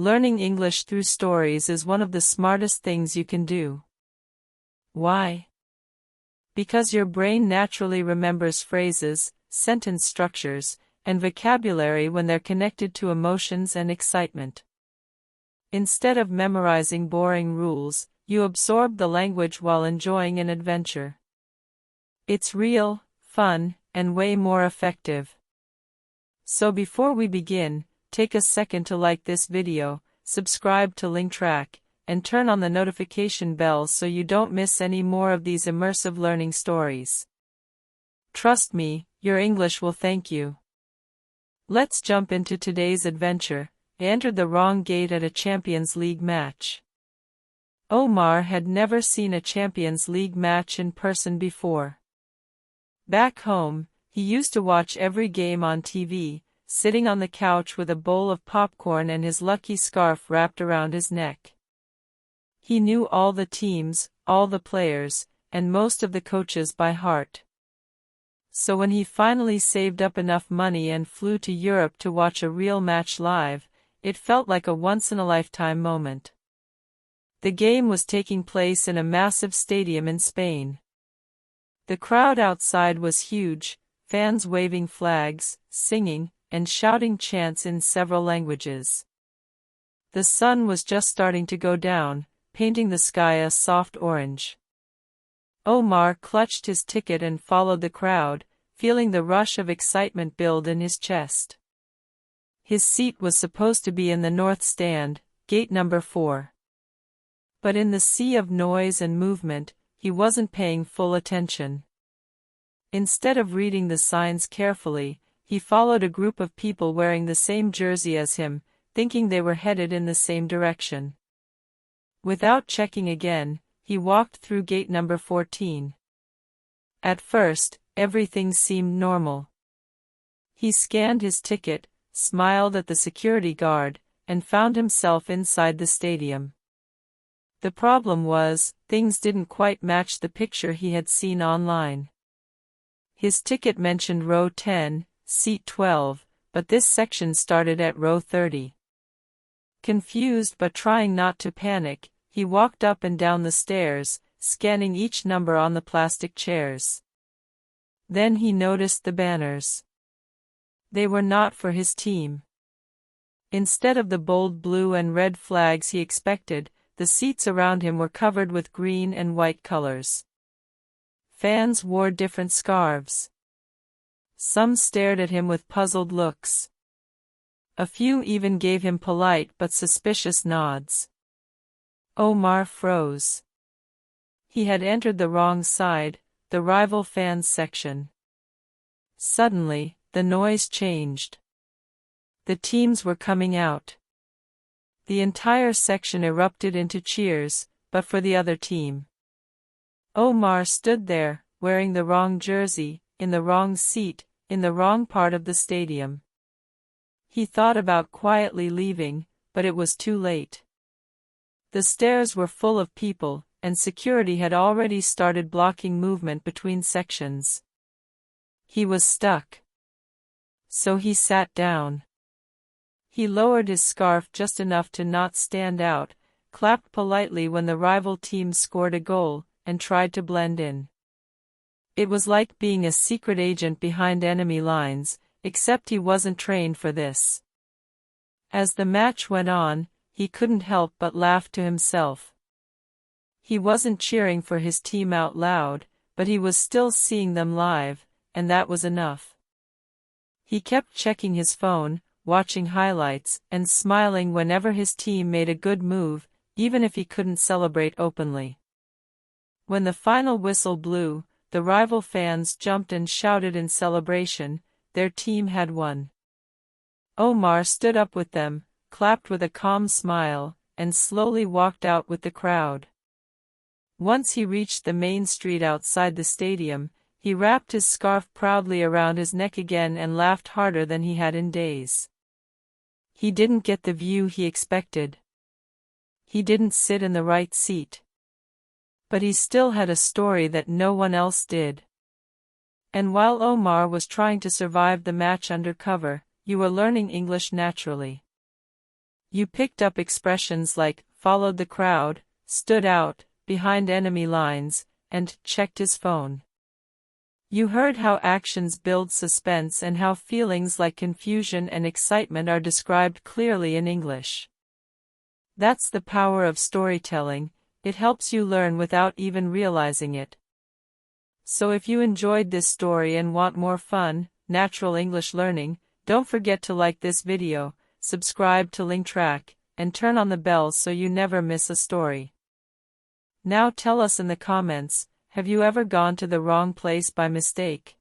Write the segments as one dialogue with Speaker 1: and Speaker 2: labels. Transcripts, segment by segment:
Speaker 1: Learning English through stories is one of the smartest things you can do. Why? Because your brain naturally remembers phrases, sentence structures, and vocabulary when they're connected to emotions and excitement. Instead of memorizing boring rules, you absorb the language while enjoying an adventure. It's real, fun, and way more effective. So before we begin, take a second to like this video, subscribe to LingTrack, and turn on the notification bell so you don't miss any more of these immersive learning stories. Trust me, your English will thank you. Let's jump into today's adventure. I entered the wrong gate at a Champions League match. Omar had never seen a Champions League match in person before. Back home, he used to watch every game on TV, sitting on the couch with a bowl of popcorn and his lucky scarf wrapped around his neck. He knew all the teams, all the players, and most of the coaches by heart. So when he finally saved up enough money and flew to Europe to watch a real match live, it felt like a once-in-a-lifetime moment. The game was taking place in a massive stadium in Spain. The crowd outside was huge, fans waving flags, singing, and shouting chants in several languages. The sun was just starting to go down, painting the sky a soft orange. Omar clutched his ticket and followed the crowd, feeling the rush of excitement build in his chest. His seat was supposed to be in the north stand, gate number 4. But in the sea of noise and movement, he wasn't paying full attention. Instead of reading the signs carefully, he followed a group of people wearing the same jersey as him, thinking they were headed in the same direction. Without checking again, he walked through gate number 14. At first, everything seemed normal. He scanned his ticket, smiled at the security guard, and found himself inside the stadium. The problem was, things didn't quite match the picture he had seen online. His ticket mentioned row 10, seat 12, but this section started at row 30. Confused but trying not to panic, he walked up and down the stairs, scanning each number on the plastic chairs. Then he noticed the banners. They were not for his team. Instead of the bold blue and red flags he expected, the seats around him were covered with green and white colors. Fans wore different scarves. Some stared at him with puzzled looks. A few even gave him polite but suspicious nods. Omar froze. He had entered the wrong side, the rival fans section. Suddenly, the noise changed. The teams were coming out. The entire section erupted into cheers, but for the other team. Omar stood there, wearing the wrong jersey, in the wrong seat, in the wrong part of the stadium. He thought about quietly leaving, but it was too late. The stairs were full of people, and security had already started blocking movement between sections. He was stuck. So he sat down. He lowered his scarf just enough to not stand out, clapped politely when the rival team scored a goal, and tried to blend in. It was like being a secret agent behind enemy lines, except he wasn't trained for this. As the match went on, he couldn't help but laugh to himself. He wasn't cheering for his team out loud, but he was still seeing them live, and that was enough. He kept checking his phone, watching highlights, and smiling whenever his team made a good move, even if he couldn't celebrate openly. When the final whistle blew, the rival fans jumped and shouted in celebration. Their team had won. Omar stood up with them, clapped with a calm smile, and slowly walked out with the crowd. Once he reached the main street outside the stadium, he wrapped his scarf proudly around his neck again and laughed harder than he had in days. He didn't get the view he expected. He didn't sit in the right seat. But he still had a story that no one else did. And while Omar was trying to survive the match under cover, you were learning English naturally. You picked up expressions like followed the crowd, stood out, behind enemy lines, and checked his phone. You heard how actions build suspense and how feelings like confusion and excitement are described clearly in English. That's the power of storytelling. It helps you learn without even realizing it. So if you enjoyed this story and want more fun, natural English learning, don't forget to like this video, subscribe to LingTrack, and turn on the bell so you never miss a story. Now tell us in the comments, have you ever gone to the wrong place by mistake?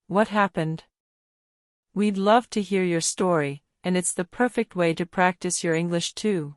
Speaker 1: What happened? We'd love to hear your story, and it's the perfect way to practice your English too.